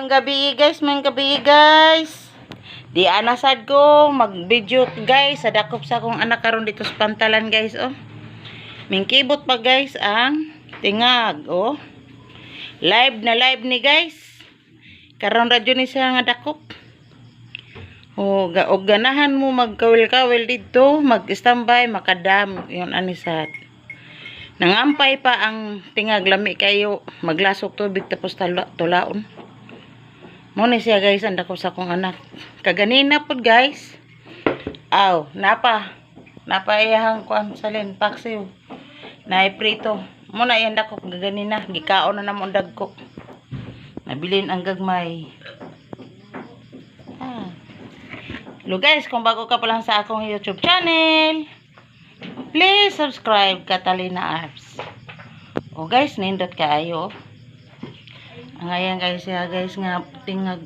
Mayong gabi guys. Di anasad ko mag-video guys sa dakop sa akong anak karon dito sa pantalan guys oh. Mingkibot pa guys ang tingag oh. Live ni guys. Karon radyo ni siya nga dakop. Oh, og ganahan mo magkawil-kawil dito, mag-standby makadam yon anisat. Nangampay pa ang tingag lami kayo, maglasok tubig tapos tulaon. Mo ni siya guys, anda ko sa akong anak. Kaganina pod guys. Aw, napa iyahang kuan salin paksiw. Naay prito. Mo na iyanda ko kaganina, gikaon na namon dagko. Nabilin ang gagmay. Hello guys, kung bago ka pa lang sa akong YouTube channel, please subscribe Catalina Arts. O guys, nindot kaayo. Ang ayan guys, ya guys nga tingag.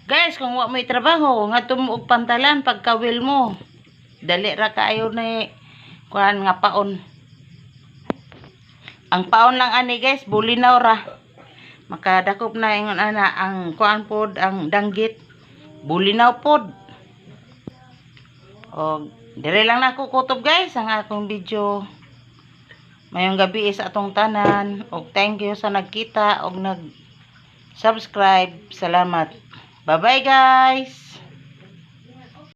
Guys, kung wa may trabaho, nga tumuog pantalan pagkawil mo. Dali ra kaayo ni kuan nga paon. Ang paon lang ani guys, bulinaw ra. Makadakop na ingon ana ang kuan pod ang danggit. Bulinaw pod. O dire lang na ko kutob guys ang akong video. Mayong gabi sa atong tanan. Og thank you sa nagkita og nag-subscribe. Salamat. Bye-bye guys.